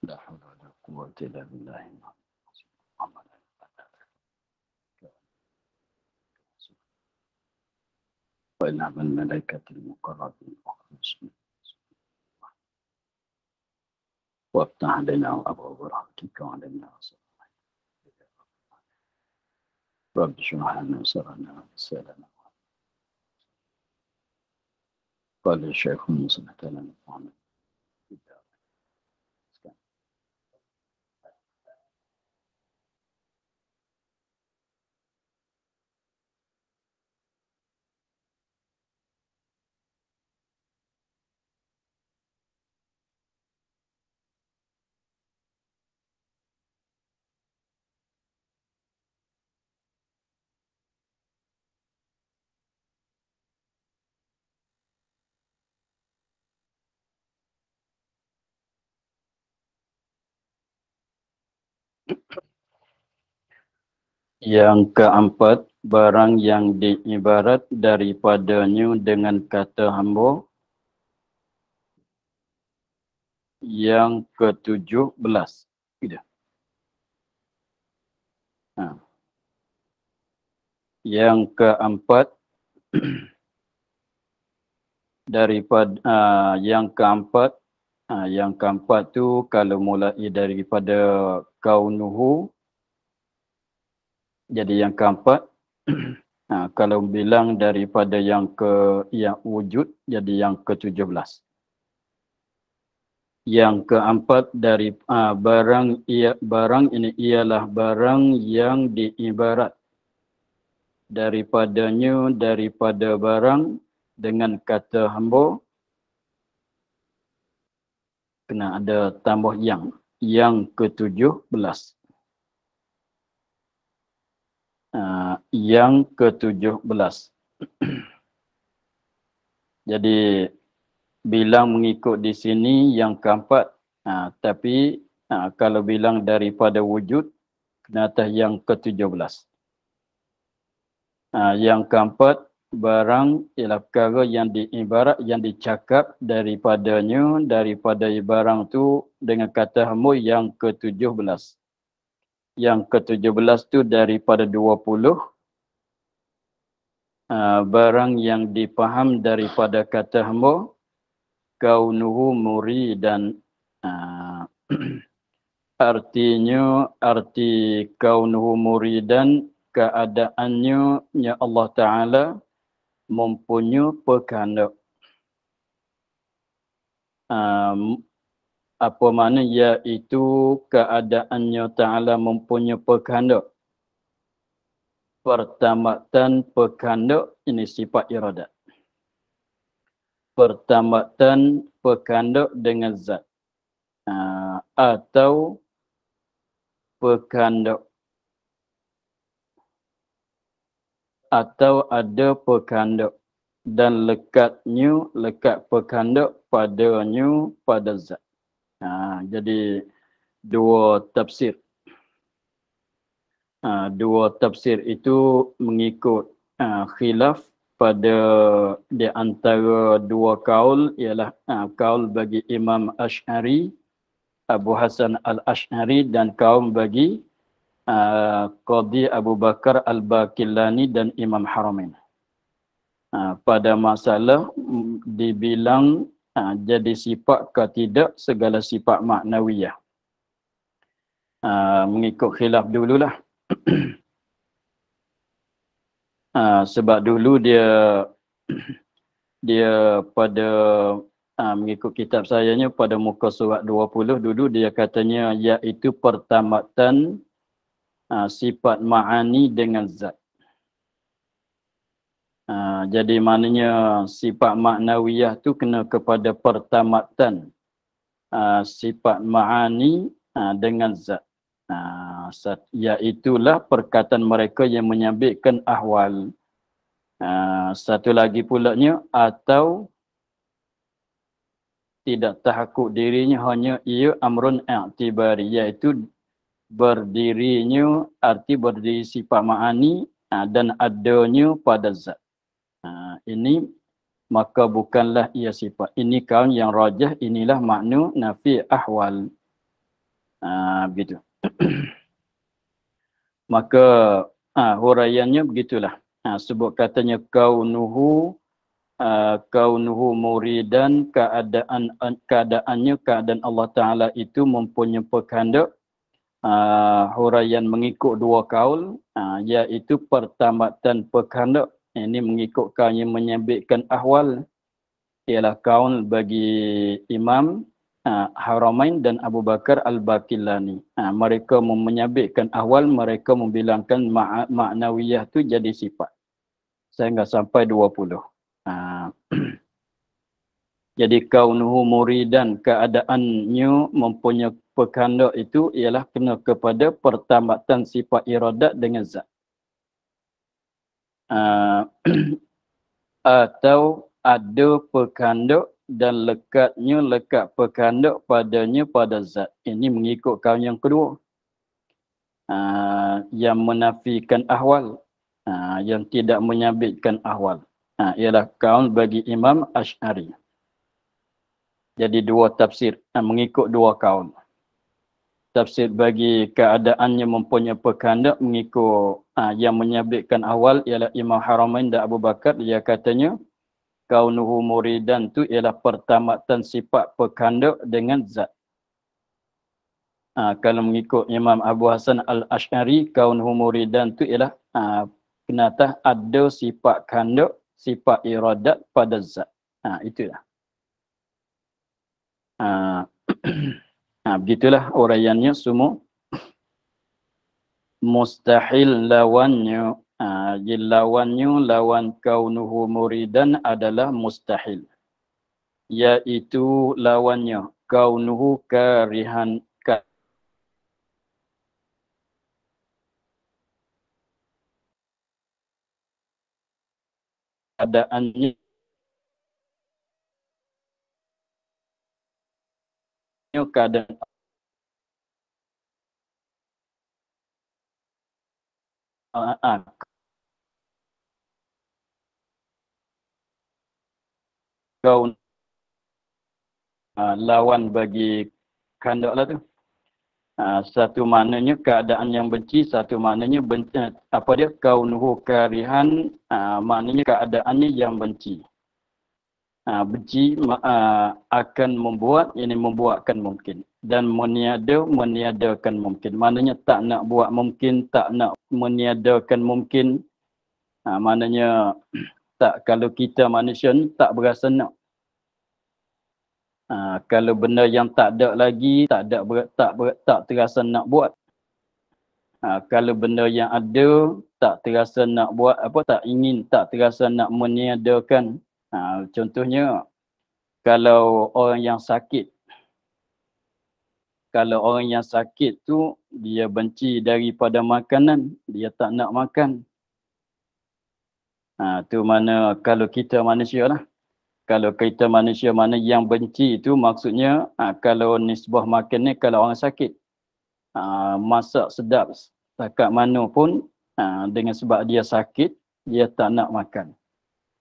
La haula wala quwwata illa billah. Wa inna min malaikatil muqarrabin. وافتح لنا أبواب رحمتك وعلينا رب اشرح لنا صدرنا ويسر لنا قال الشيخ موسى لنا محمد. Yang keempat, barang yang diibarat daripadanya dengan kata hamba. Yang ke-17. Yang keempat, yang keempat tu kalau mulai daripada kaunuhu, jadi yang keempat. Kalau bilang daripada yang wujud, jadi yang ke-17. Yang keempat dari barang ini ialah barang yang diibarat daripada barang dengan kata hamba, kena ada tambah yang ke-17. Yang ke-17. Jadi bilang mengikut di sini yang keempat, tapi kalau bilang daripada wujud kena atas yang ke-17. Yang keempat, barang ialah perkara yang diibarat, yang dicakap daripada barang tu dengan kata hamba yang ke-17. Yang ke-17 tu daripada 20. Barang yang dipaham daripada kata hamba, kaunuhu muridan. Arti kaunuhu muridan, keadaannya ya Allah Ta'ala mempunyai perkanda. Apa makna? Iaitu keadaannya Ta'ala mempunyai perkanda. Pertamatan perkanda ini sifat iradat. Pertamatan perkanda dengan zat. Atau perkanda. Atau ada perkanda. Dan lekat perkanda padanya pada zat. Jadi dua tafsir. Dua tafsir itu mengikut khilaf pada di antara dua kaul, ialah kaul bagi Imam Asy'ari, Abu Hasan Al-Asy'ari, dan kaum bagi Qadhi Abu Bakar Al-Baqillani dan Imam Haramain. Pada masalah dibilang jadi sifat ke tidak segala sifat maknawiyah. Mengikut khilaf dululah. Sebab dulu dia pada mengikut kitab sayanya pada muka surat 20 dulu dia katanya iaitu pertamatan sifat ma'ani dengan zat. Jadi maknanya sifat maknawiyah tu kena kepada pertamatan sifat ma'ani dengan zat. Iaitulah perkataan mereka yang menyabitkan ahwal. Satu lagi pulanya, atau tidak tahakuk dirinya hanya ia amrun i'tibari, iaitu berdirinya, arti berdiri sifat ma'ani dan adanya pada zat. Ini maka bukanlah ia sifat. Ini kaum yang rajah, inilah makna nafi ahwal. Begitu. Maka huraiannya begitulah. Sebut katanya kaunuhu muridan, keadaan Allah Ta'ala itu mempunyai perkanda. Huraian mengikut dua kaul, iaitu pertamatan perkanda. Ini mengikut kaul yang menyabitkan ahwal, ialah kaul bagi Imam Haramain dan Abu Bakar Al-Baqillani. Mereka menyabitkan ahwal, mereka membilangkan maknawiyah tu jadi sifat. Sehingga sampai 20. Jadi kaunuhu muridan, keadaannya mempunyai perkanda itu ialah kena kepada pertamatan sifat iradat dengan zat. Atau ada perkanda dan lekat perkanda padanya pada zat. Ini mengikut kaum yang kedua. Yang menafikan ahwal, yang tidak menyabitkan ahwal. Ialah kaum bagi Imam Asy'ari. Jadi dua tafsir, mengikut dua kaum. Tafsir bagi keadaannya mempunyai perkanda mengikut yang menyabitkan ahwal ialah Imam Haramain dan Abu Bakar. Dia katanya kaunuhu muridan tu ialah pertamatan sifat perkanda dengan zat. Kalau mengikut Imam Abu Hasan Al-Asy'ari, kaunuhu muridan tu ialah kenatah ada sifat kanda, sifat iradat pada zat. Itulah. Begitulah uraiannya semua. Mustahil lawannya, lawan kaunuhu muridan adalah mustahil. Iaitu lawannya kaunuhu karihan, keadaannya keadaan kaun lawan bagi kandak lah tu. Satu maknanya keadaan yang benci, satu maknanya apa dia kaunuhu karihan, maknanya keadaannya yang benci. Benci akan membuat, ini membuatkan mungkin, dan meniadakan mungkin. Maknanya tak nak buat mungkin, tak nak meniadakan mungkin. Maknanya tak, kalau kita manusia ni tak berasa nak. Kalau benda yang tak ada lagi, tak terasa nak buat. Kalau benda yang ada, tak terasa nak buat, tak ingin, tak terasa nak meniadakan. Contohnya, kalau orang yang sakit. Kalau orang yang sakit tu, dia benci daripada makanan, dia tak nak makan. Tu mana kalau kita manusia lah. Kalau kita manusia mana yang benci itu maksudnya kalau nisbah makan ni kalau orang sakit. Masak sedap setakat mana pun dengan sebab dia sakit, dia tak nak makan.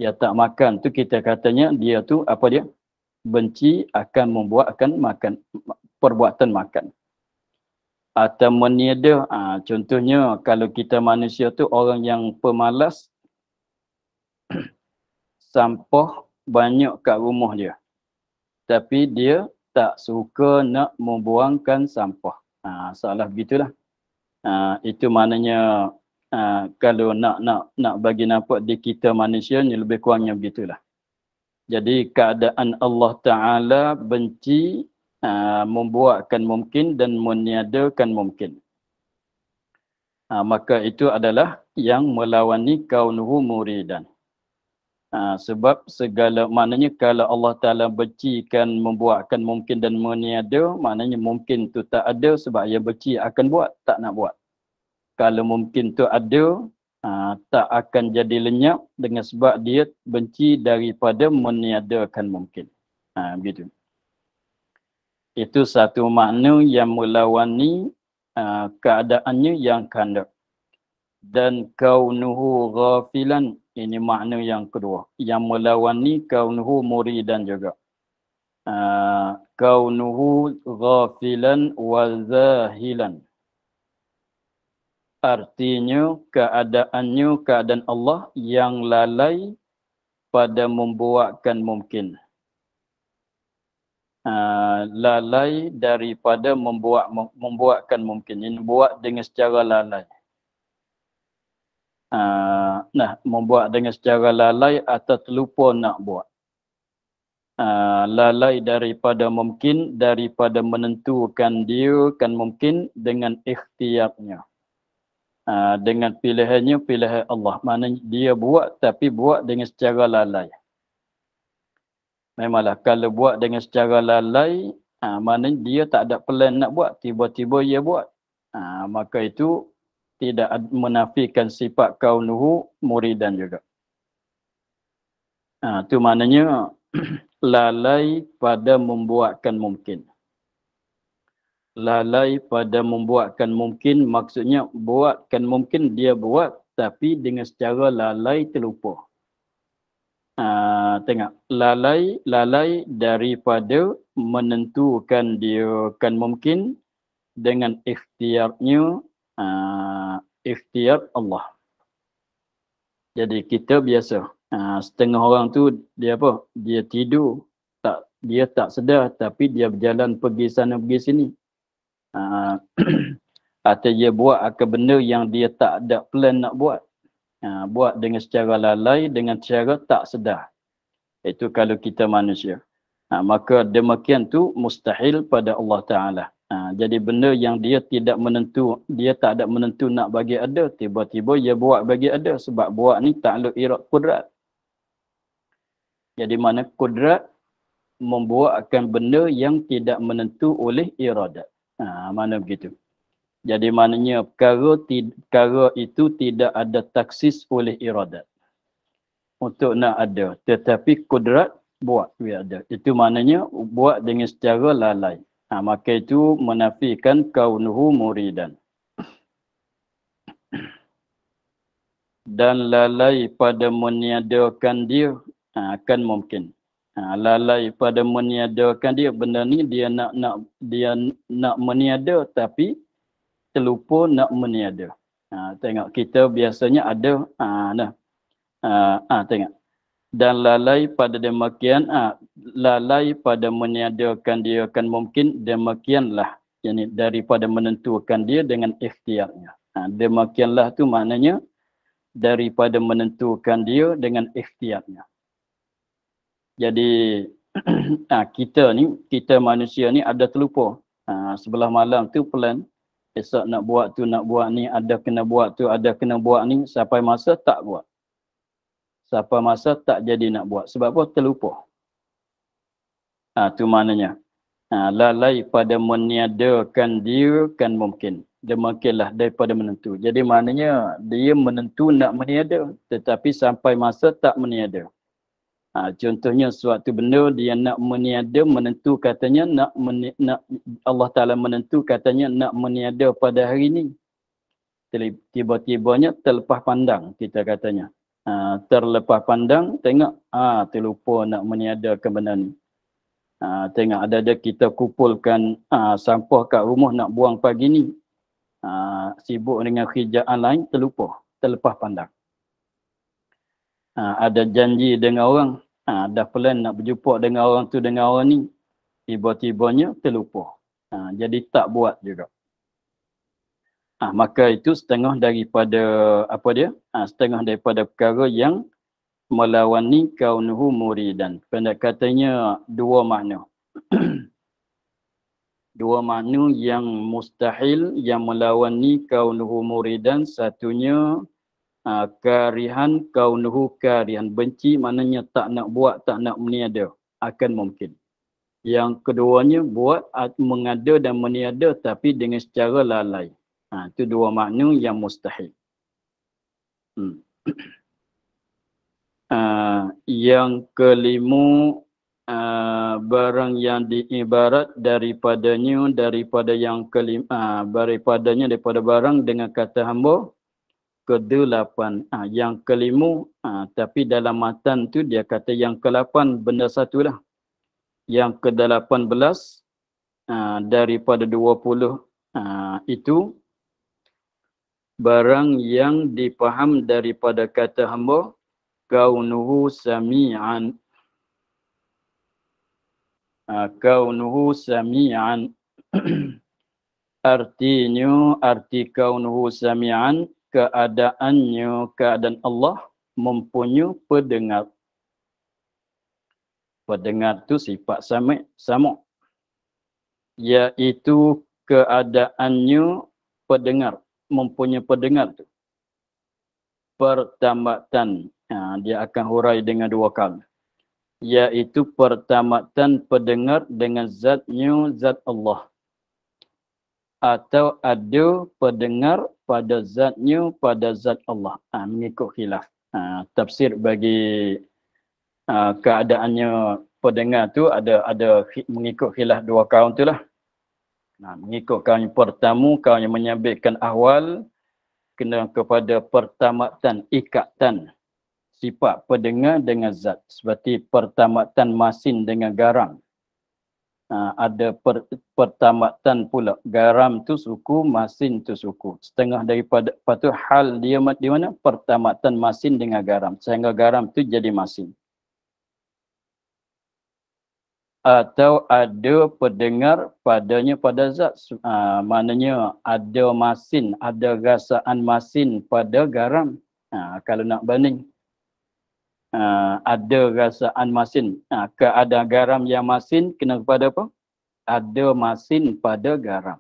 Dia tak makan tu kita katanya dia tu apa dia? Benci akan membuatkan makan, perbuatan makan. Atau meniada, contohnya kalau kita manusia tu orang yang pemalas, sampah banyak kat rumah dia. Tapi dia tak suka nak membuangkan sampah. Salah begitulah. Itu maknanya kalau nak bagi nampak di kita manusia ni lebih kurangnya begitulah. Jadi keadaan Allah Ta'ala benci membuatkan mungkin dan meniadakan mungkin. Maka itu adalah yang melawani kaunuhu muridan. Sebab segala, maknanya kalau Allah Ta'ala bencikan membuatkan mungkin dan meniada, maknanya mungkin tu tak ada sebab dia benci akan buat, tak nak buat. Kalau mungkin tu ada, tak akan jadi lenyap dengan sebab dia benci daripada meniadakan mungkin. Begitu. Itu satu makna yang melawani keadaannya yang kanda. Dan kaunuhu ghafilan, ini makna yang kedua, yang melawani kaunuhu muridan juga. kaunuhu ghafilan wa zahilan. Artinya keadaan Allah yang lalai pada membuatkan mungkin. Lalai daripada membuatkan mungkin. Ini buat dengan secara lalai. Membuat dengan secara lalai atau terlupa nak buat. Lalai daripada mungkin, daripada menentukan dia kan mungkin dengan ikhtiarnya. Dengan pilihannya, pilihan Allah. Maknanya dia buat tapi buat dengan secara lalai. Memanglah kalau buat dengan secara lalai, maknanya dia tak ada plan nak buat, tiba-tiba dia buat. Maka itu tidak menafikan sifat kaunuhu muridan juga. Itu maknanya lalai pada membuatkan mungkin. Lalai pada membuatkan mungkin maksudnya buatkan mungkin dia buat tapi dengan secara lalai terlupa. Tengok, lalai daripada menentukan dia kan mungkin dengan ikhtiarnya, ikhtiar Allah. Jadi kita biasa, setengah orang tu dia apa? Dia tidur, dia tak sedar tapi dia berjalan pergi sana pergi sini. Atau dia buat akan benda yang dia tak ada plan nak buat. Buat dengan secara lalai, dengan cara tak sedar. Itu kalau kita manusia. Maka demikian tu mustahil pada Allah Ta'ala. Jadi benda yang dia tidak menentu, dia tak ada menentu nak bagi ada, tiba-tiba dia buat bagi ada. Sebab buat ni takluk irat kudrat. Jadi mana kudrat membuatkan benda yang tidak menentu oleh iradat. Mana begitu. Jadi maknanya perkara itu tidak ada taksis oleh iradat. Untuk nak ada. Tetapi kudrat buat dia ada. Itu maknanya buat dengan secara lalai. Maka itu menafikan kaunuhu muridan. Dan lalai pada meniadakan dia akan mungkin. Lalai pada meniadakan dia, benda ni dia nak meniada tapi terlupa nak meniada. Tengok kita biasanya ada tengok. Dan lalai pada demikian, lalai pada meniadakan dia akan mungkin, demikianlah. Yani daripada menentukan dia dengan ikhtiarnya. Demikianlah tu maknanya daripada menentukan dia dengan ikhtiarnya. Jadi kita manusia ni ada terlupa. Sebelah malam tu plan, esok nak buat tu, nak buat ni, ada kena buat tu, ada kena buat ni, sampai masa tak buat. Sampai masa tak jadi nak buat. Sebab apa? Terlupa. Tu maknanya. Lalai pada meniadakan dia kan mungkin. Demikianlah daripada menentu. Jadi maknanya dia menentu nak meniada. Tetapi sampai masa tak meniada. Contohnya suatu benda dia nak meniada, menentu katanya nak Allah Ta'ala menentu katanya nak meniada pada hari ini. Tiba-tibanya terlepas pandang kita katanya. Terlepas pandang, tengok terlupa nak meniadakan benda ni. Tengok ada kita kumpulkan sampah kat rumah nak buang pagi ni. Sibuk dengan kerjaan lain, terlepas pandang. Ada janji dengan orang, dah plan nak berjumpa dengan orang tu dengan orang ni, tiba-tibanya terlupa. Jadi tak buat juga. Maka itu setengah daripada setengah daripada perkara yang melawani kaunuhu muridan. Pendekatannya dua makna. Dua makna yang mustahil yang melawani kaunuhu muridan. Satunya karihan kaunuhu karihan. Benci maknanya tak nak buat, tak nak meniada. Akan mungkin. Yang keduanya buat mengada dan meniada tapi dengan secara lalai. Itu dua makna yang mustahil. Yang kelima, barang yang diibarat daripada yang kelima, daripada barang dengan kata hamba ke-8. Yang kelima, tapi dalam matan tu dia kata yang ke-8 benda satu lah. yang ke-18 daripada 20 itu barang yang dipaham daripada kata hamba kaunuhu sami'an. Kaunuhu sami'an. Artinya, arti kaunuhu sami'an, keadaannya, keadaan Allah mempunyai pendengar. Pendengar tu sifat sama. Iaitu keadaannya pendengar. Mempunyai pendengar tu. Pertamatan. Dia akan hurai dengan dua kali. Iaitu pertamatan pendengar dengan zatnya, zat Allah. Atau ada pendengar pada zatnya, pada zat Allah. Mengikut khilaf. Tafsir bagi keadaannya pendengar tu ada mengikut khilaf dua kaum tu lah. Mengikut kaum yang pertama, kaum yang menyabitkan ahwal, kena kepada pertamatan, ikatan sifat pendengar dengan zat. Seperti pertamatan masin dengan garam. Ada pertamatan pula. Garam tu suku, masin tu suku. Setengah daripada, lepas tu hal dia di mana? Pertamatan masin dengan garam. Sehingga garam tu jadi masin. Atau ada pendengar padanya pada zat. Maknanya ada masin, ada rasaan masin pada garam. Kalau nak banding. Ada rasaan masin. Keadaan garam yang masin kena kepada apa? Ada masin pada garam.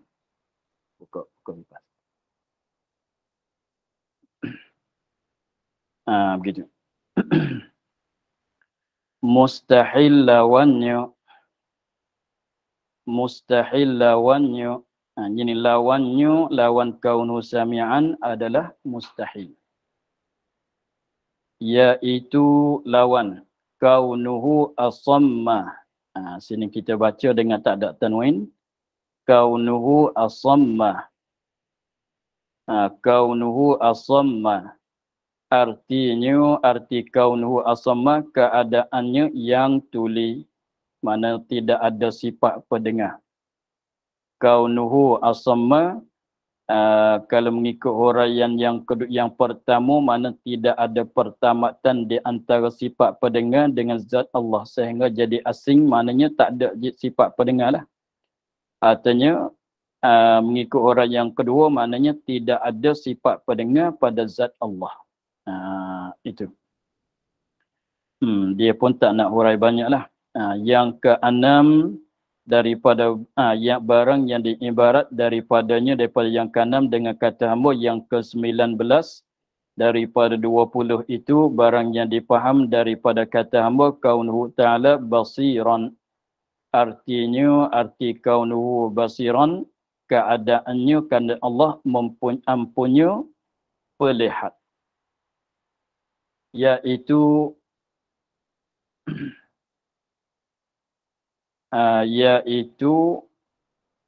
Buka lipat. Begitu. Mustahil lawannya. Jadi lawannya, lawan kaunu sami'an adalah mustahil. Iaitu lawan kaunuhu asamma. Sini kita baca dengan tak ada tanwin. Kaunuhu asamma. Kaunuhu asamma. Artinya, arti kaunuhu asamma, keadaannya yang tuli. Mana tidak ada sifat pendengar. Kaunuhu asamma. Kalau mengikut huraian yang pertama, mana tidak ada pertamatan di antara sifat pendengar dengan zat Allah. Sehingga jadi asing, maknanya tak ada sifat pendengar lah. Artinya, mengikut huraian yang kedua, maknanya tidak ada sifat pendengar pada zat Allah. Itu. Dia pun tak nak hurai banyak lah. Yang keenam, daripada yang barang yang diibarat daripadanya, daripada yang ke-6 dengan kata hamba, yang ke-19 daripada 20 itu barang yang dipaham daripada kata hamba kaunuhu ta'ala basiran. Artinya, arti kaunuhu basiran, keadaannya kerana Allah mempunyai pelihat. Iaitu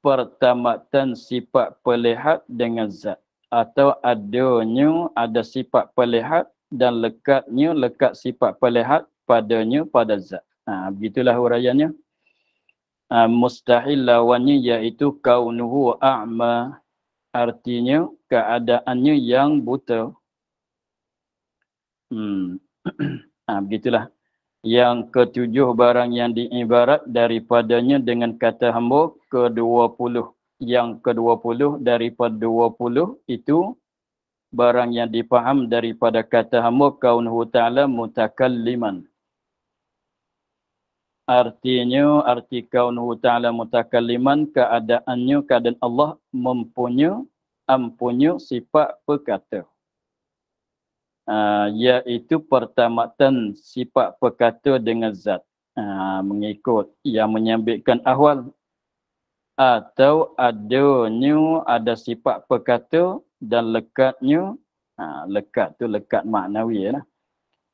pertamatan sifat pelihat dengan zat. Atau ada sifat pelihat dan lekat sifat pelihat padanya pada zat. Begitulah huraiannya. Mustahil lawannya iaitu kaunuhu a'ma. Artinya keadaannya yang buta. Begitulah. Yang ke-7 barang yang diibarat daripadanya dengan kata hamba ke-20. Yang ke-20 daripada 20 itu barang yang dipaham daripada kata hamba kaunuhu ta'ala mutakalliman. Artinya, arti kaunuhu ta'ala mutakalliman, keadaannya, keadaan Allah mempunyai sifat berkata. Iaitu pertamatan sifat perkata dengan zat. Mengikut yang menyabitkan ahwal. Atau ada sifat perkata dan lekatnya. Lekat tu lekat maknawi lah.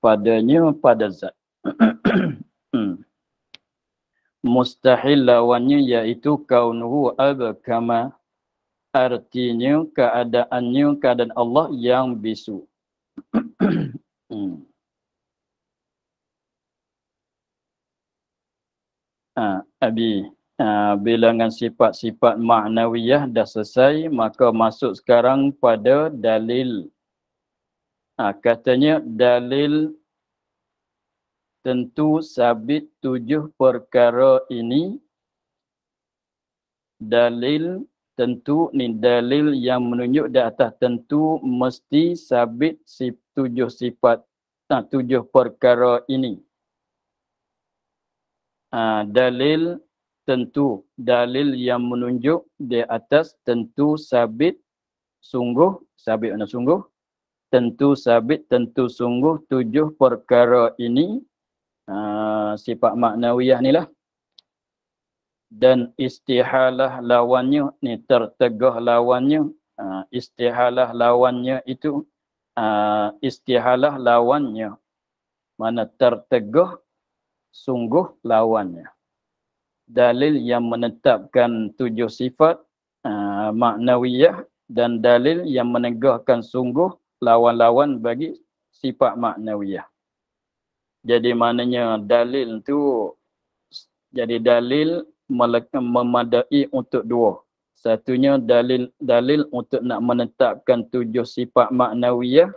Padanya pada zat. Mustahil lawannya iaitu kaunuhu abkama. Artinya keadaannya, keadaan Allah yang bisu. Abi, bilangan sifat-sifat ma'nawiyah dah selesai, maka masuk sekarang pada dalil. Katanya dalil tentu sabit 7 perkara ini. Dalil tentu ni dalil yang menunjuk di atas tentu mesti sabit 7 sifat, 7 perkara ini. Dalil tentu, dalil yang menunjuk di atas tentu sabit sungguh, sabit mana sungguh, tentu sabit, tentu sungguh 7 perkara ini, sifat maknawiyah ni lah. Dan istihalah lawannya, ni tertegah lawannya, istihalah lawannya itu, istihalah lawannya, mana tertegah sungguh lawannya. Dalil yang menetapkan 7 sifat maknawiyah dan dalil yang menegahkan sungguh lawan-lawan bagi sifat maknawiyah. Jadi maknanya dalil tu, jadi dalil memadai untuk 2. Satunya dalil untuk nak menetapkan 7 sifat maknawiyah,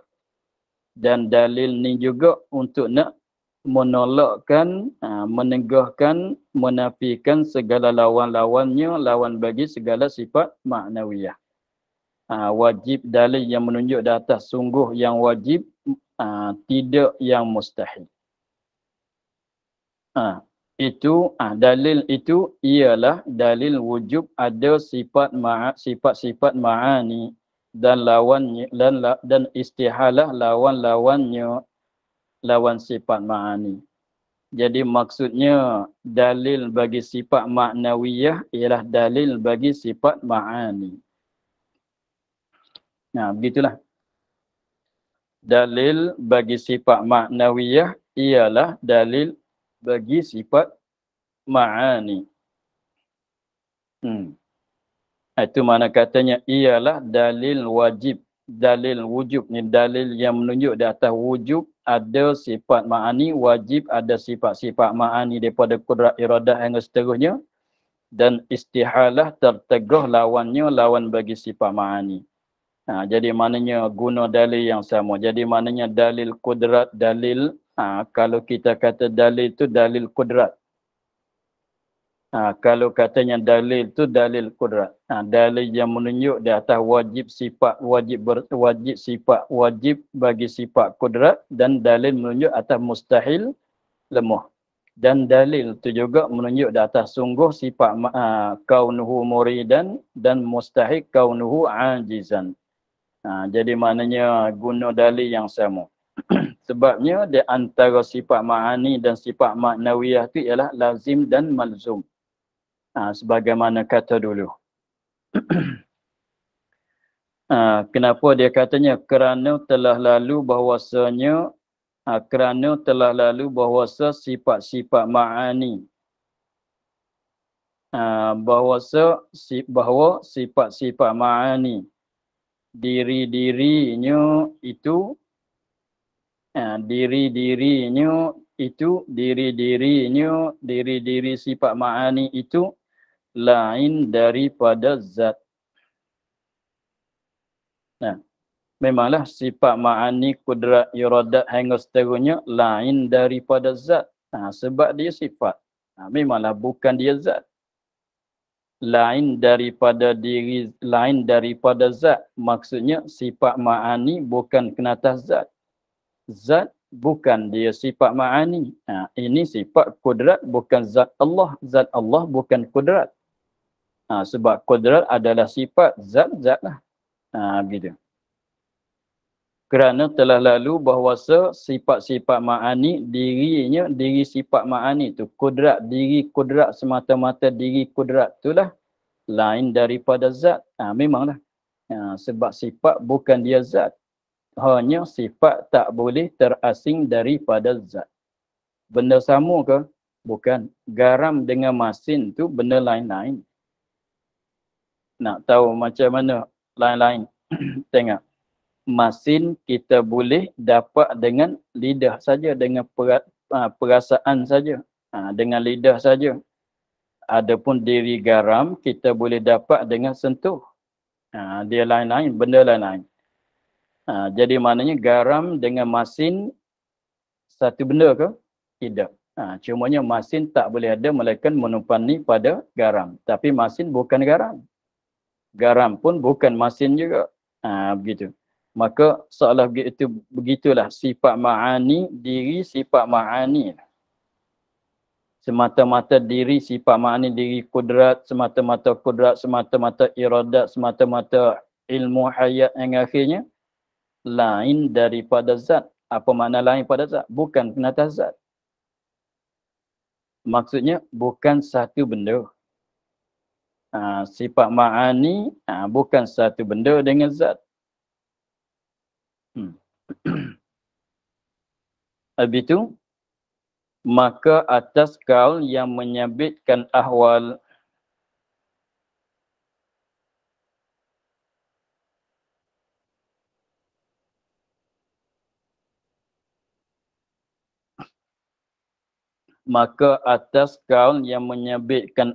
dan dalil ni juga untuk nak menolakkan, menegahkan, menafikan segala lawan-lawannya, lawan bagi segala sifat maknawiyah. Wajib dalil yang menunjuk di atas sungguh yang wajib, tidak yang mustahil. Itu dalil itu ialah dalil wujub ada sifat-sifat ma'ani dan lawannya, dan istihalah lawan-lawannya, lawan sifat ma'ani. Jadi maksudnya dalil bagi sifat maknawiyah ialah dalil bagi sifat ma'ani. Begitulah. Dalil bagi sifat maknawiyah ialah dalil bagi sifat ma'ani. Itu mana katanya ialah dalil wajib. Dalil wujub ni dalil yang menunjuk di atas wujub ada sifat ma'ani, wajib ada sifat-sifat ma'ani daripada kudrat iradah hingga seterusnya, dan istihalah tertegah lawannya, lawan bagi sifat ma'ani. Jadi maknanya guna dalil yang sama. Jadi maknanya dalil kudrat, dalil, kalau kita kata dalil itu dalil kudrat. Kalau katanya dalil itu dalil kudrat. Dalil yang menunjuk di atas wajib sifat, wajib bagi sifat kudrat, dan dalil menunjuk atas mustahil lemah. Dan dalil itu juga menunjuk di atas sungguh sifat kaunuhu muridan dan mustahil kaunuhu ajizan. Jadi maknanya guna dalil yang sama. Sebabnya di antara sifat ma'ani dan sifat maknawiyah itu ialah lazim dan malzum. Sebagaimana kata dulu. Kenapa dia katanya? Kerana telah lalu bahwasanya, kerana telah lalu bahwasa sifat-sifat ma'ani, bahawa sifat-sifat ma'ani diri-dirinya itu, diri-diri sifat ma'ani itu lain daripada zat. Memanglah sifat ma'ani, kudrat, iradat hingga seterusnya lain daripada zat. Sebab dia sifat. Memanglah bukan dia zat. Lain daripada diri, lain daripada zat. Maksudnya sifat ma'ani bukan kena atas zat. Zat bukan dia sifat ma'ani. Ini sifat kudrat, bukan zat Allah. Zat Allah bukan kudrat. Sebab kudrat adalah sifat, zat lah. Begitu. Kerana telah lalu bahawasa sifat-sifat ma'ani, diri sifat ma'ani itu, kudrat, diri kudrat, semata-mata diri kudrat itulah lain daripada zat. Memanglah. Sebab sifat bukan dia zat. Hanya sifat tak boleh terasing daripada zat. Benda sama ke? Bukan. Garam dengan masin tu benda lain-lain. Nak tahu macam mana lain-lain? Tengok. Masin kita boleh dapat dengan lidah saja, dengan perasaan saja. Dengan lidah saja. Adapun diri garam kita boleh dapat dengan sentuh. Dia lain-lain, benda lain-lain. Jadi maknanya garam dengan masin satu benda ke? Tidak. Cumanya masin tak boleh ada melainkan menumpangi pada garam. Tapi masin bukan garam. Garam pun bukan masin juga. Begitu. Maka seolah begitulah sifat ma'ani, diri sifat ma'ani. Semata-mata diri, sifat ma'ani diri kudrat, semata-mata iradat, semata-mata ilmu hayat yang akhirnya lain daripada zat. Apa makna lain pada zat? Bukan penata zat. Maksudnya bukan satu benda. Sifat ma'ani bukan satu benda dengan zat. Habis itu, maka atas kaul yang menyabitkan ahwal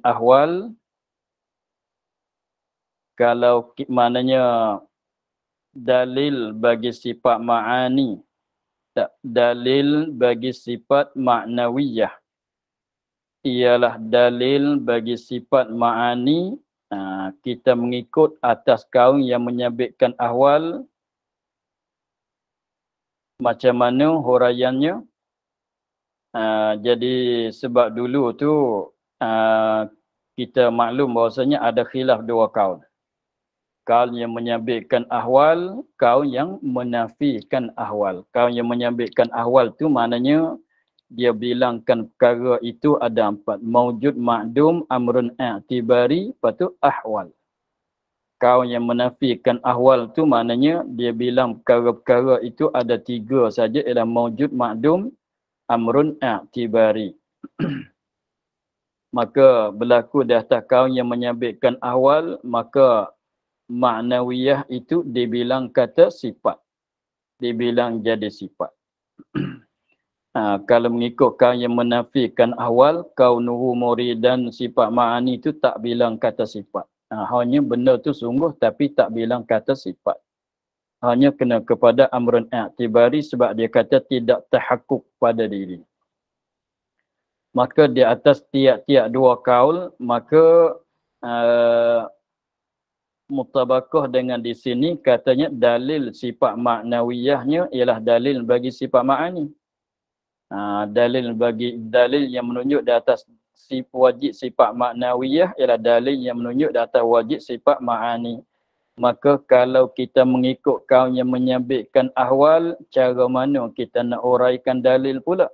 ahwal, kalau maknanya dalil bagi sifat ma'ani, dalil bagi sifat ma'nawiyah, ialah dalil bagi sifat ma'ani. Kita mengikut atas kaum yang menyabitkan ahwal. Macam mana huraiannya? Jadi sebab dulu tu kita maklum bahawasanya ada khilaf dua kaum. Kaum yang menyabitkan ahwal, kaum yang menafikan ahwal. Kaum yang menyabitkan ahwal tu maknanya dia bilangkan perkara itu ada empat. Maujud, ma'dum, amrun i'tibari, lepas tu ahwal. Kaum yang menafikan ahwal tu maknanya dia bilang perkara-perkara itu ada tiga saja, ialah maujud, ma'dum, amrun i'tibari. Maka berlaku di atas kaum yang menyabitkan ahwal, maka ma'nawiyah itu dibilang kata sifat. Dibilang jadi sifat. Kalau mengikut kaum yang menafikan ahwal, kaunuhu muridan sifat ma'ani itu tak bilang kata sifat. Hanya benda tu sungguh tapi tak bilang kata sifat. Hanya kena kepada amrun i'tibari sebab dia kata tidak tahakkuk pada diri. Maka di atas tiap-tiap dua kaul, maka mutabakah dengan di sini katanya dalil sifat maknawiyahnya ialah dalil bagi sifat ma'ani. Dalil yang menunjuk di atas wajib sifat maknawiyah ialah dalil yang menunjuk di atas wajib sifat ma'ani. Maka kalau kita mengikut kaum yang menyabitkan ahwal, cara mana kita nak uraikan dalil pula?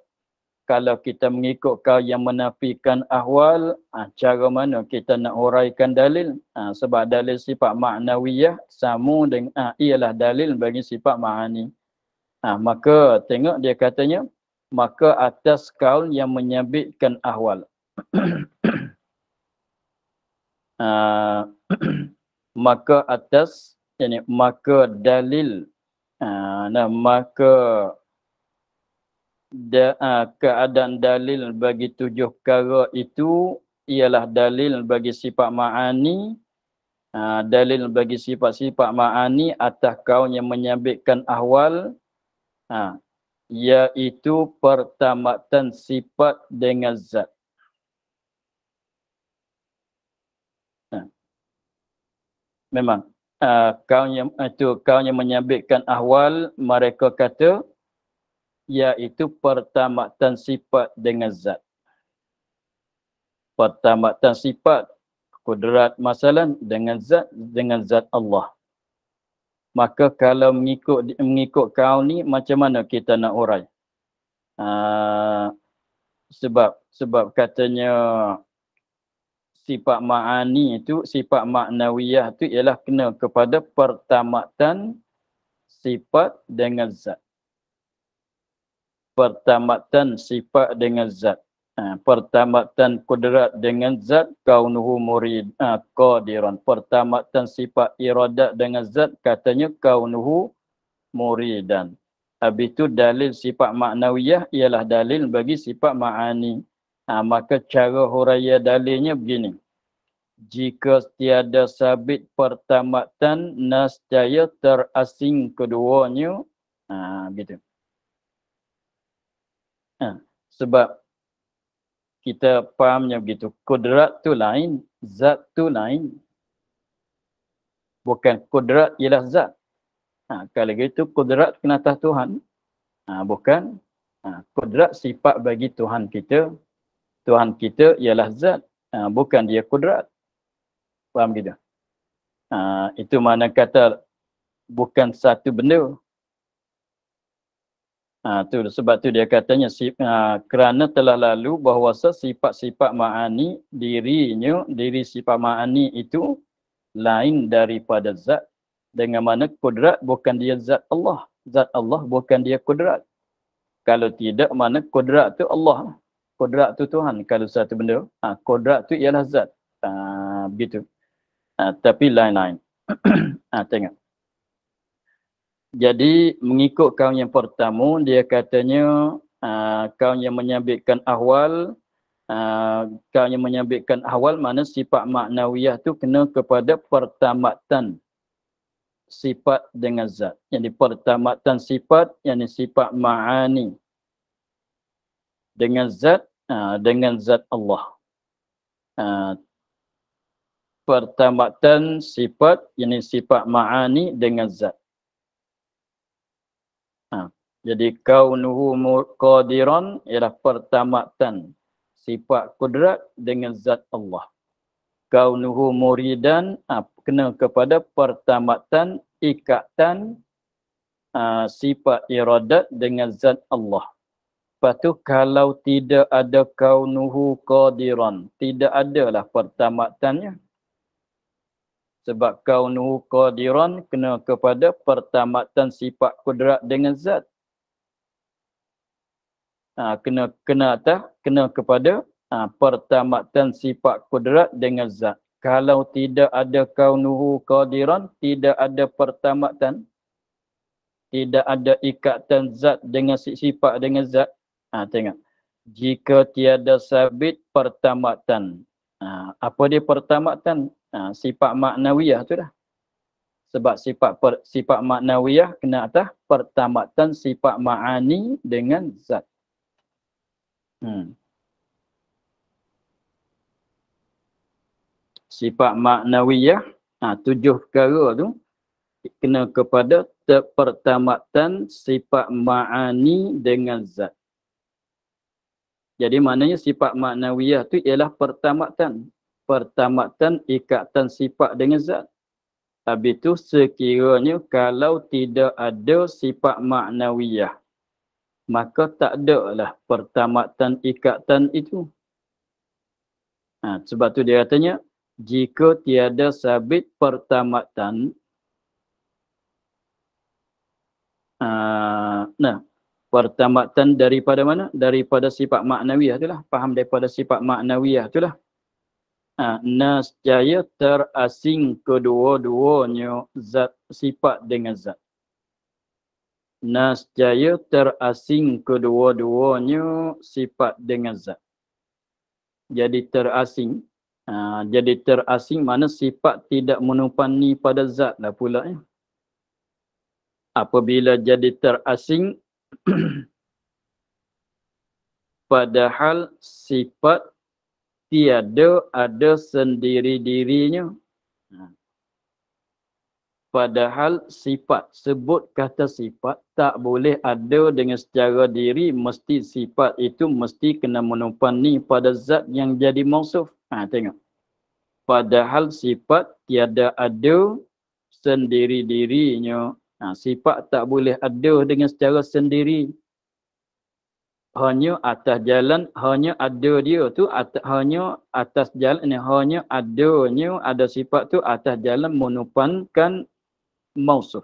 Kalau kita mengikut kaum yang menafikan ahwal, cara mana kita nak uraikan dalil? Sebab dalil sifat ma'nawiyah sama dengan ialah dalil bagi sifat ma'ani. Maka tengok dia katanya, maka atas kaum yang menyabitkan ahwal. Maka atas, maka dalil, maka keadaan dalil bagi tujuh perkara itu ialah dalil bagi sifat ma'ani. Dalil bagi sifat-sifat ma'ani atas kaum yang menyabitkan ahwal, iaitu pertamatan sifat dengan zat. Memang kaum yang menyabitkan ahwal, mereka kata iaitu pertamatan sifat dengan zat. Pertamatan sifat kudrat masalah dengan zat Allah. Maka kalau mengikut kaum ni, macam mana kita nak urai? Sebab katanya sifat ma'ani itu, sifat ma'nawiyah itu ialah kena kepada pertamatan sifat dengan zat. Pertamatan sifat dengan zat. Pertamatan kudrat dengan zat, kaunuhu murid qadiran. Pertamatan sifat iradat dengan zat, katanya kaunuhu muridan. Habis itu dalil sifat ma'nawiyah ialah dalil bagi sifat ma'ani. Maka cara huraya dalilnya begini. Jika tiada sabit pertamatan, nescaya terasing keduanya. Gitu. Sebab kita fahamnya begitu. Kudrat tu lain, zat tu lain. Bukan kudrat ialah zat. Kalau gitu kudrat kena atas Tuhan. Bukan. Kudrat sifat bagi Tuhan kita. Tuhan kita ialah zat. Bukan dia kudrat. Faham gitu? Itu mana kata bukan satu benda. Sebab tu dia katanya kerana telah lalu bahawasa sifat-sifat ma'ani diri sifat ma'ani itu lain daripada zat. Dengan mana kudrat bukan dia zat Allah. Zat Allah bukan dia kudrat. Kalau tidak, mana kudrat tu Allah. Kudrat tu Tuhan. Kalau satu benda, kudrat tu ialah zat. Begitu. Tapi lain-lain. Tengok. Jadi mengikut kaum yang pertama, dia katanya kaum yang menyabitkan ahwal, kaum yang menyabitkan ahwal mana sifat maknawiyah tu kena kepada pertamatan sifat dengan zat. Yang pertamatan sifat, yang sifat ma'ani dengan zat Allah. Pertamatan sifat, yang sifat ma'ani dengan zat. Jadi kaunuhu qadiran ialah pertamatan sifat kudrat dengan zat Allah. Kaunuhu muridan kena kepada pertamatan ikatan sifat iradat dengan zat Allah. Lepas tu kalau tidak ada kaunuhu qadiran, tidak adalah pertamatannya. Sebab kaunuhu qadiran kena kepada pertamatan sifat kudrat dengan zat. Kena kepada pertamatan sifat kudrat dengan zat. Kalau tidak ada kaunuhu qadiran, tidak ada pertamatan, tidak ada ikatan zat dengan sifat dengan zat. Tengok. Jika tiada sabit pertamatan. Apa dia pertamatan? Sifat maknawiyah tu dah. Sebab sifat maknawiyah kena atas pertamatan sifat ma'ani dengan zat. Sifat maknawiyah, 7 perkara tu kena kepada pertamatan sifat ma'ani dengan zat. Jadi maknanya sifat maknawiyah tu ialah pertamatan ikatan sifat dengan zat. Habis tu sekiranya kalau tidak ada sifat maknawiyah, maka tak ada lah pertamatan ikatan itu. Sebab tu dia katanya, jika tiada sabit pertamatan, pertamatan daripada mana? Daripada sifat maknawiyah itulah. Faham daripada sifat maknawiyah itulah. Nescaya terasing kedua-duanya zat sifat dengan zat. Nescaya terasing kedua-duanya sifat dengan zat. Jadi terasing. Jadi terasing mana sifat tidak menupani pada zat lah pula. Apabila jadi terasing, padahal sifat tiada ada sendiri-dirinya. Padahal sifat, sebut kata sifat, tak boleh ada dengan secara diri, mesti sifat itu mesti kena menupani pada zat yang jadi mausuf. Tengok. Padahal sifat tiada ada sendiri-dirinya. Sifat tak boleh ada dengan secara sendiri. Hanya atas jalan, hanya ada dia tu, hanya atas jalan, hanya adanya, ada sifat tu atas jalan menupankan mausuf.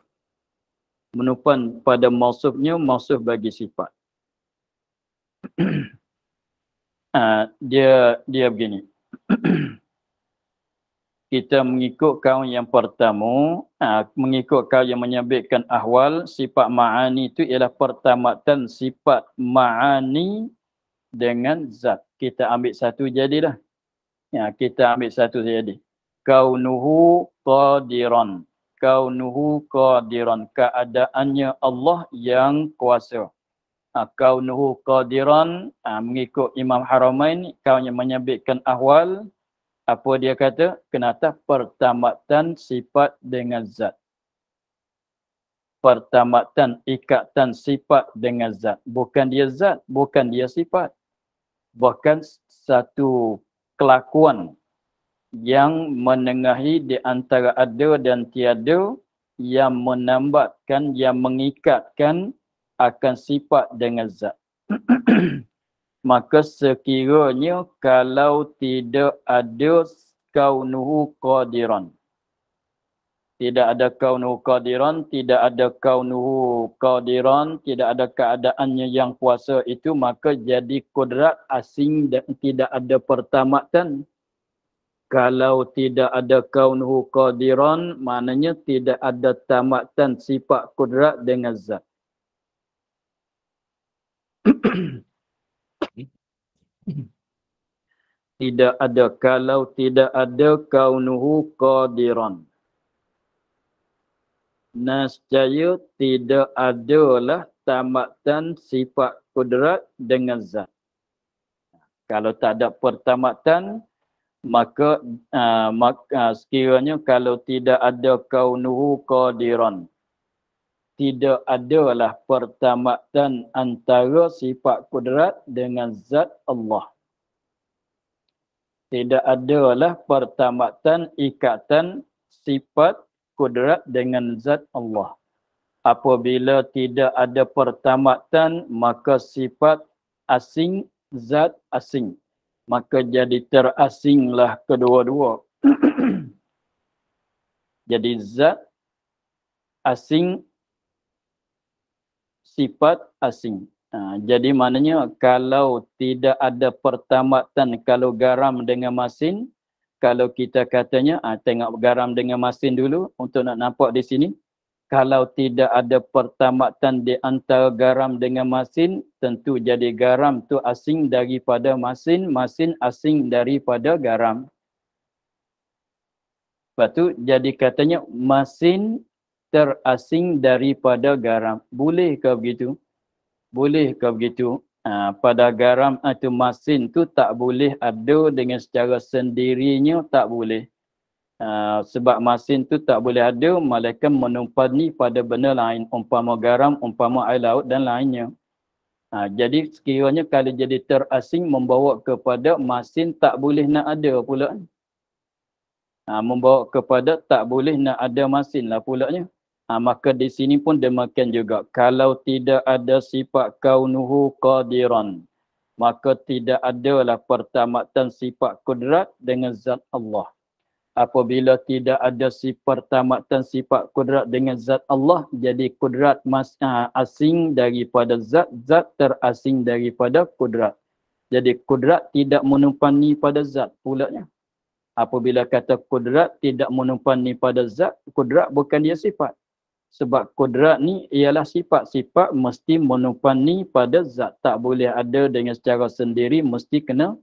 Menupan pada mausufnya, mausuf bagi sifat. Dia begini. Kita mengikut kaum yang pertama, mengikut kaum yang menyabitkan ahwal, sifat ma'ani itu ialah pertamatan sifat ma'ani dengan zat. kita ambil satu jadilah. Ya, kita ambil satu jadi. Kaunuhu qadiran. Kaunuhu qadiran. Keadaannya Allah yang kuasa. Kaunuhu qadiran, mengikut Imam Haramain, kaunya menyebutkan ahwal. Apa dia kata? Kenapa pertamatan sifat dengan zat. Pertamatan ikatan sifat dengan zat. Bukan dia zat, bukan dia sifat. Bahkan satu kelakuan yang menengahi di antara ada dan tiada, yang menambatkan, yang mengikatkan akan sifat dengan zat. Maka sekiranya kalau tidak ada kaunuhu qadiran, tidak ada kaunuhu qadiran, tidak ada kaunuhu qadiran, tidak ada keadaannya yang kuasa itu, maka jadi kudrat asing dan tidak ada pertamatan. Kalau tidak ada kaunuhu qadiran, maknanya tidak ada tamatan sifat kudrat dengan zat. Tidak ada, kalau tidak ada kaunuhu qadiran, nescaya tidak adalah tamatan sifat kudrat dengan zat. Kalau tak ada pertamatan, maka sekiranya kalau tidak ada kaunuhu qadiran, tidak adalah pertamatan antara sifat kudrat dengan zat Allah. Tidak adalah pertamatan ikatan sifat kudrat dengan zat Allah. Apabila tidak ada pertamatan, maka sifat asing, zat asing. Maka jadi terasinglah kedua-dua. Jadi zat asing, sifat asing. Jadi maknanya kalau tidak ada pertamatan, kalau garam dengan masin, kalau kita katanya, tengok garam dengan masin dulu untuk nak nampak di sini. Kalau tidak ada pertamatan di antara garam dengan masin, tentu jadi garam tu asing daripada masin, masin asing daripada garam. Lepas tu jadi katanya masin terasing daripada garam. Boleh ke begitu? Boleh ke begitu? Pada garam atau masin tu tak boleh ada dengan secara sendirinya, tak boleh. Sebab masin tu tak boleh ada, melainkan menumpani pada benda lain. Umpama garam, umpama air laut dan lainnya. Jadi sekiranya kalau jadi terasing membawa kepada masin tak boleh nak ada pula. Membawa kepada tak boleh nak ada masin lah pulaknya. Maka di sini pun demikian juga. Kalau tidak ada sifat kaunuhu qadiran, maka tidak adalah pertamatan sifat kudrat dengan zat Allah. Apabila tidak ada pertamatan sifat kudrat dengan zat Allah, jadi kudrat asing daripada zat, zat terasing daripada kudrat. Jadi kudrat tidak menumpani pada zat pulaknya. Apabila kata kudrat tidak menumpani pada zat, kudrat bukan dia sifat. Sebab kudrat ni ialah sifat-sifat mesti menumpani pada zat. Tak boleh ada dengan secara sendiri, mesti kena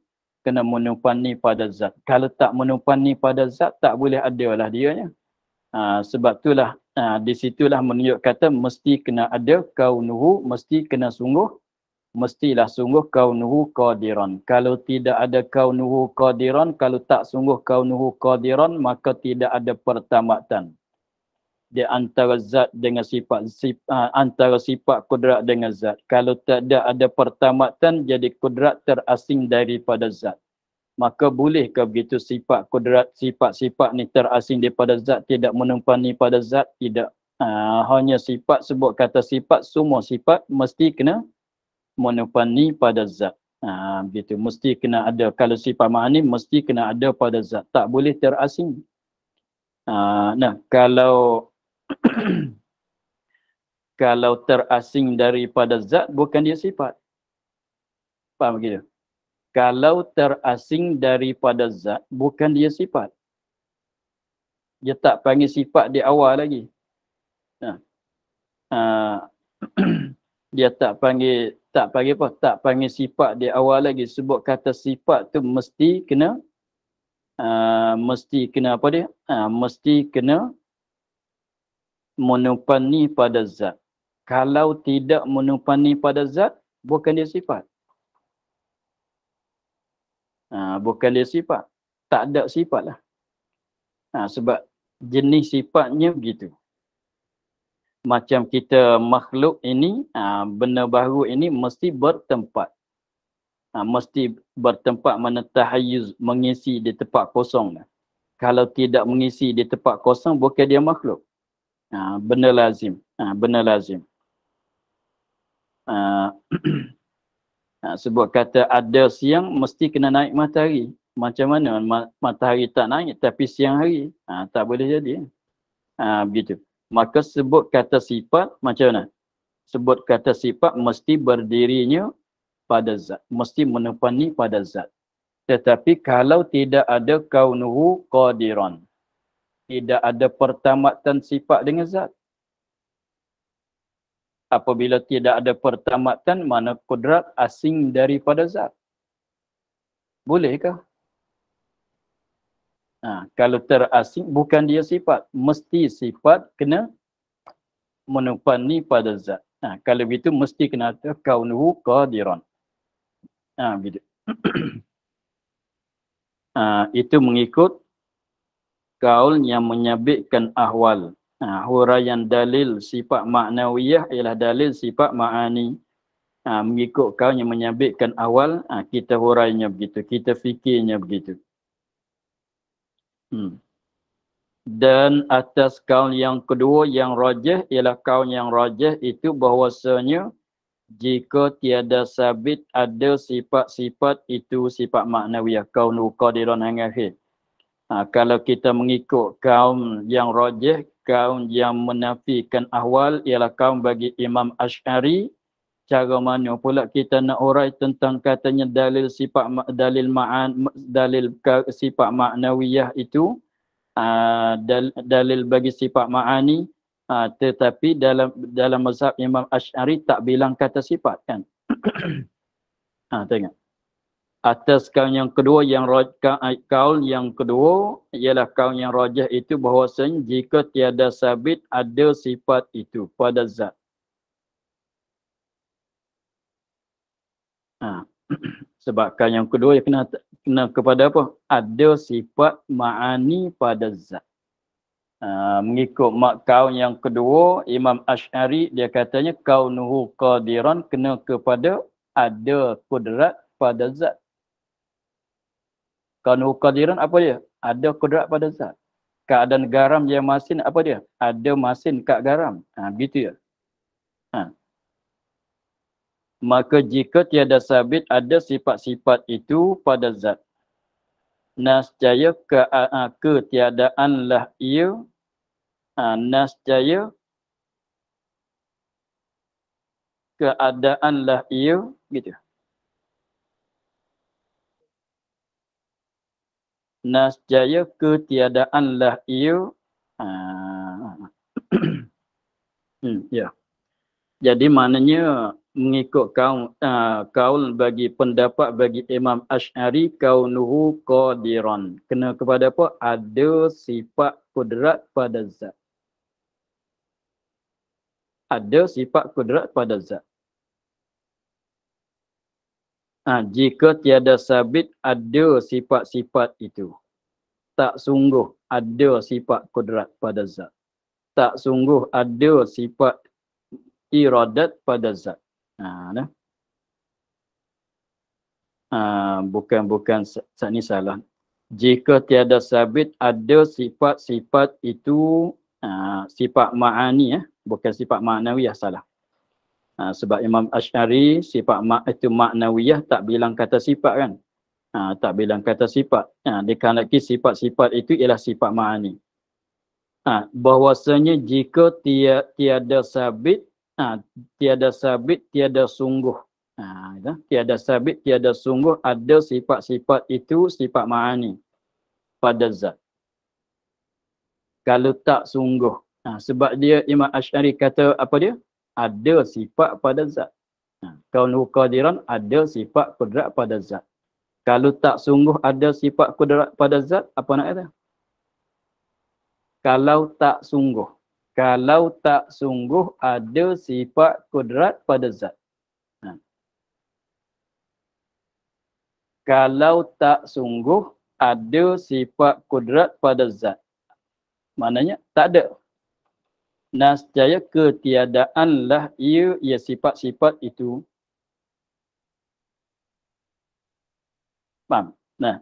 menumpani pada zat. Kalau tak menumpani pada zat, tak boleh ada lah dianya. Sebab itulah, di situlah menunjuk kata mesti kena ada kaunuhu, mesti kena sungguh, mestilah sungguh kaunuhu qadiran. Kalau tidak ada kaunuhu qadiran, kalau tak sungguh kaunuhu qadiran, maka tidak ada pertamatan di antara zat dengan sifat, antara sifat kudrat dengan zat. Kalau tak ada pertamatan, jadi kudrat terasing daripada zat. Maka bolehkah begitu sifat kudrat, sifat-sifat ni terasing daripada zat, tidak menumpani pada zat? Tidak. Hanya sifat, sebut kata sifat, semua sifat mesti kena menumpani pada zat. Begitu. Mesti kena ada. Kalau sifat ma'ani, mesti kena ada pada zat. Tak boleh terasing. Kalau kalau terasing daripada zat, bukan dia sifat. Faham begitu? Kalau terasing daripada zat, bukan dia sifat. Dia tak panggil sifat di awal lagi. Dia tak panggil Tak panggil apa? Tak panggil sifat di awal lagi. Sebut kata sifat tu mesti kena apa dia? Mesti kena menupani pada zat. Kalau tidak menupani pada zat, bukan dia sifat. Bukan dia sifat. Tak ada sifat lah. Sebab jenis sifatnya begitu. Macam kita makhluk ini, benda baru ini mesti bertempat. Mesti bertempat mana tahayyuz, mengisi di tempat kosong. Kalau tidak mengisi di tempat kosong, bukan dia makhluk. Benda lazim. Benda lazim. Sebab kata ada siang, mesti kena naik matahari. Macam mana matahari tak naik tapi siang hari? Tak boleh jadi. Begitu. Maka sebut kata sifat macam mana? Sebut kata sifat mesti berdirinya pada zat. Mesti menepani pada zat. Tetapi kalau tidak ada kaunuhu qadiran. Tidak ada pertamatan sifat dengan zat. Apabila tidak ada pertamatan, mana kudrat asing daripada zat. Bolehkah? Kalau terasing, bukan dia sifat. Mesti sifat kena menupani pada zat. Kalau begitu, mesti kena ada kaunuhu qadiran. Begitu. Itu mengikut kaul yang menyabitkan ahwal. Huraian dalil sifat maknawiyah ialah dalil sifat ma'ani. Mengikut kaul yang menyabitkan awal, kita hurainya begitu. Kita fikirnya begitu. Dan atas kaul yang kedua yang rajih ialah kaul yang rajih itu bahwasanya jika tiada sabit ada sifat-sifat itu sifat maknawiyah kaunu qadiran hingga akhir. Kalau kita mengikut kaum yang rajih, kaum yang menafikan ahwal ialah kaum bagi Imam Asy'ari. Cara mana pula kita nak urai tentang katanya dalil sifat dalil sifat maknawiyah itu, dalil bagi sifat ma'ani, tetapi dalam mazhab Imam Asy'ari tak bilang kata sifat kan. Tengok. Atas kaul yang kedua kaul yang kedua ialah kaul yang rajih itu bahwasanya jika tiada sabit ada sifat itu pada zat. Sebab kaul yang kedua kena kepada apa? Ada sifat ma'ani pada zat. Mengikut kaul yang kedua Imam Asy'ari dia katanya kaunuhu qadiran kena kepada ada kudrat pada zat. Kaunuhu qadiran apa dia? Ada kudrat pada zat. Keadaan garam yang masin apa dia? Ada masin kat garam. Begitu ya. Maka jika tiada sabit ada sifat-sifat itu pada zat. Nascaya ketiadaanlah ia. Nascaya keadaanlah ia. Gitu. Nascaya ketiadaanlah ia. Ya. Jadi maknanya mengikut kaul bagi pendapat bagi Imam Asy'ari kaunuhu qadiran. Kena kepada apa? Ada sifat kudrat pada zat. Ada sifat kudrat pada zat. Jika tiada sabit ada sifat-sifat itu. Tak sungguh ada sifat kudrat pada zat. Tak sungguh ada sifat iradat pada zat. Bukan ni salah. Jika tiada sabit ada sifat-sifat itu sifat ma'ani bukan sifat ma'nawiyah, salah. Sebab Imam Asy'ari sifat itu ma'nawiyah tak bilang kata sifat kan. Tak bilang kata sifat. Dikarenakan sifat-sifat itu ialah sifat ma'ani. Bahwasanya jika tiada sabit, tiada sungguh. Tiada sabit, tiada sungguh ada sifat-sifat itu sifat ma'ani pada zat. Kalau tak sungguh. Sebab dia Imam Asy'ari kata apa dia? Ada sifat pada zat. Kaunuhu qadiran ada sifat kudrat pada zat. Kalau tak sungguh ada sifat kudrat pada zat, apa nak kata? Kalau tak sungguh. Kalau tak sungguh ada sifat kudrat pada zat. Kalau tak sungguh ada sifat kudrat pada zat. Maknanya tak ada. Nascaya ketiadaanlah ia sifat-sifat itu. Faham? Nah,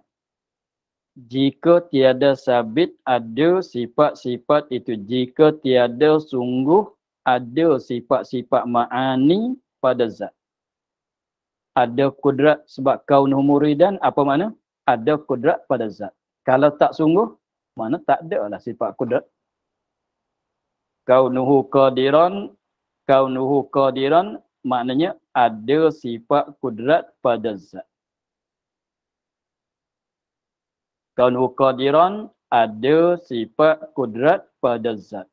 jika tiada sabit ada sifat-sifat itu. Jika tiada sungguh ada sifat-sifat ma'ani pada zat. Ada kudrat sebab kaunuhu muridan, apa makna? Ada kudrat pada zat. Kalau tak sungguh, mana tak ada lah sifat kudrat. Kaunuhu qadiran maknanya ada sifat kudrat pada zat. Kaunuhu qadiran ada sifat kudrat pada zat.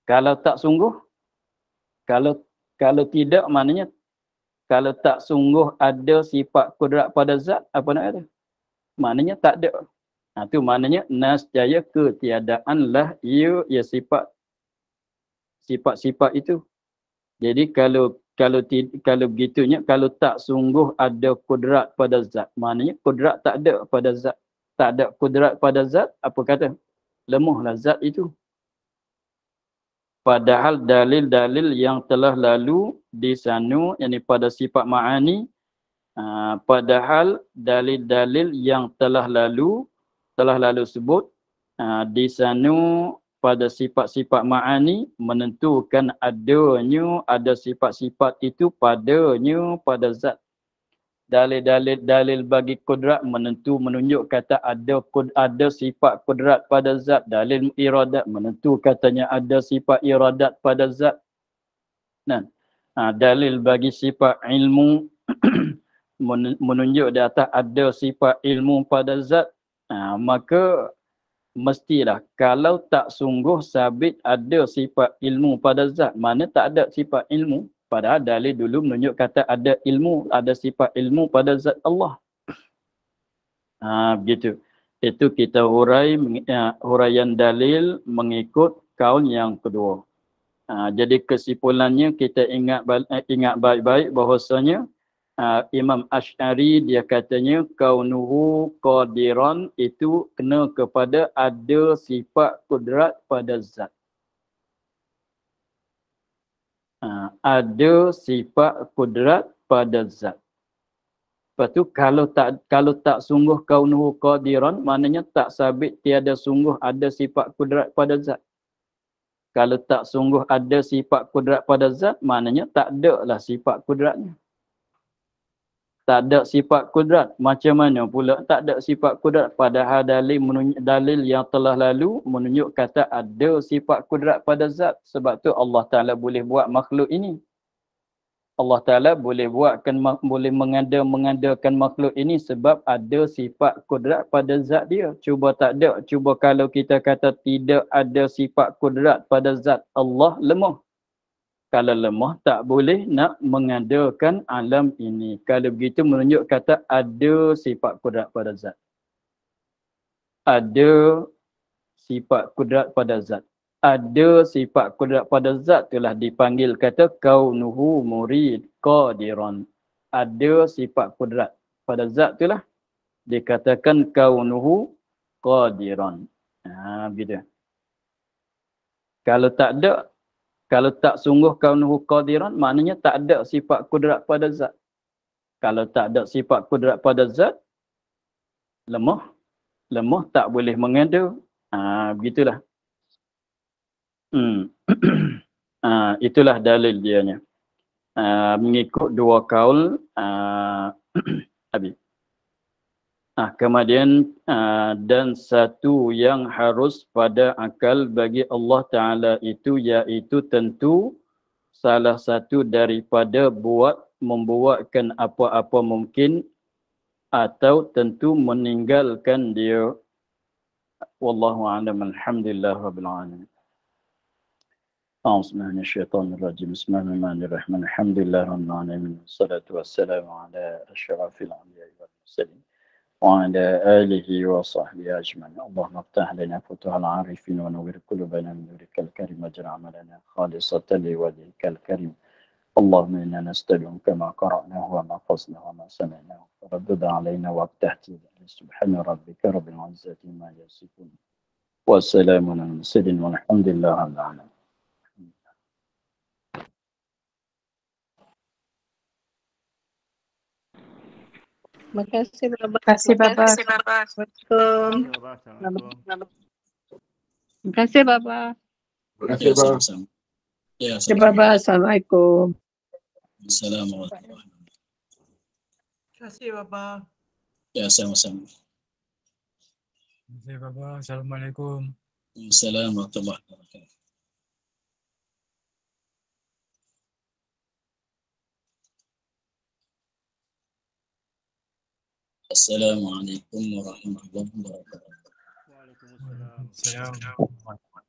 Kalau tak sungguh, kalau tidak maknanya kalau tak sungguh ada sifat kudrat pada zat, apa nak kata? Maknanya tak ada. Itu maknanya nascaya ketiadaanlah ia sifat-sifat itu. Jadi kalau begitunya, kalau tak sungguh ada kudrat pada zat, maknanya kudrat tak ada pada zat. Tak ada kudrat pada zat, apa kata? Lemahlah zat itu. Padahal dalil-dalil yang telah lalu di sana, yakni pada sifat ma'ani, padahal dalil-dalil yang telah lalu sebut di sana pada sifat-sifat ma'ani menentukan ada sifat-sifat itu pada zat. Dalil bagi kudrat menunjuk kata ada sifat kudrat pada zat. Dalil iradat menentu katanya ada sifat iradat pada zat. Nah, dalil bagi sifat ilmu menunjuk di atas ada sifat ilmu pada zat. Maka mestilah kalau tak sungguh sabit ada sifat ilmu pada zat, mana tak ada sifat ilmu. Padahal dalil dulu menunjuk kata ada ilmu, ada sifat ilmu pada zat Allah. Begitu. Itu kita huraian dalil mengikut kaul yang kedua. Jadi kesimpulannya kita ingat baik-baik bahawasanya Imam Asy'ari dia katanya kaunuhu qadiran itu kena kepada ada sifat kudrat pada zat. Ada sifat kudrat pada zat. Lepas tu kalau tak sungguh kaunuhu qadiran, maknanya tak sabit tiada sungguh ada sifat kudrat pada zat. Kalau tak sungguh ada sifat kudrat pada zat, maknanya tak ada lah sifat kudratnya. Tak ada sifat kudrat. Macam mana pula tak ada sifat kudrat? Padahal dalil yang telah lalu menunjuk kata ada sifat kudrat pada zat. Sebab tu Allah Ta'ala boleh buat makhluk ini. Allah Ta'ala boleh mengadakan makhluk ini sebab ada sifat kudrat pada zat dia. Cuba tak ada. Cuba kalau kita kata tidak ada sifat kudrat pada zat Allah, lemah. Kalau lemah, tak boleh nak mengadakan alam ini. Kalau begitu menunjuk kata ada sifat kudrat pada zat. Ada sifat kudrat pada zat. Ada sifat kudrat pada zat itulah dipanggil kata kaunuhu murid qadiran. Ada sifat kudrat pada zat itulah dikatakan kaunuhu qadiran. Begitu. Kalau tak ada, kalau tak sungguh kaunuhu qadiran, maknanya tak ada sifat kudrat pada zat. Kalau tak ada sifat kudrat pada zat, lemah tak boleh mengada. Begitulah. Itulah dalil dianya. Mengikut dua kaul habis. Kemudian dan satu yang harus pada akal bagi Allah Ta'ala itu iaitu tentu salah satu daripada membuatkan apa-apa mungkin atau tentu meninggalkan dia. Wallahu a'lam. Alhamdulillah rabbil alamin. أعوذ بالله من الشيطان الرجيم بسم الله الرحمن الرحيم الحمد لله رب العالمين والصلاة والسلام على أشرف الأنبياء والمرسلين وعلى آله وصحبه أجمعين اللهم افتح لنا فتوح العارفين ونور قلوبنا من نورك الكريم واجعل عملنا خالصة لوجهك الكريم اللهم إنا نستلهم كما قرأناه وما حفظناه وما سمعناه فردد علينا وافتح سبحان ربك رب العزة ما يصفون والسلام على المرسلين والحمد لله رب العالمين. Terima kasih Baba. Terima kasih Baba. Assalamualaikum. Assalamualaikum. Terima kasih Baba. Terima kasih, Bang. Ya, Terima kasih Baba. Assalamualaikum. Assalamualaikum. Terima kasih Bapak. Ya, sama-sama. Terima kasih Bapak. Assalamualaikum. Assalamualaikum warahmatullahi wabarakatuh. Assalamualaikum warahmatullahi wabarakatuh. Waalaikumsalam. Assalamualaikum.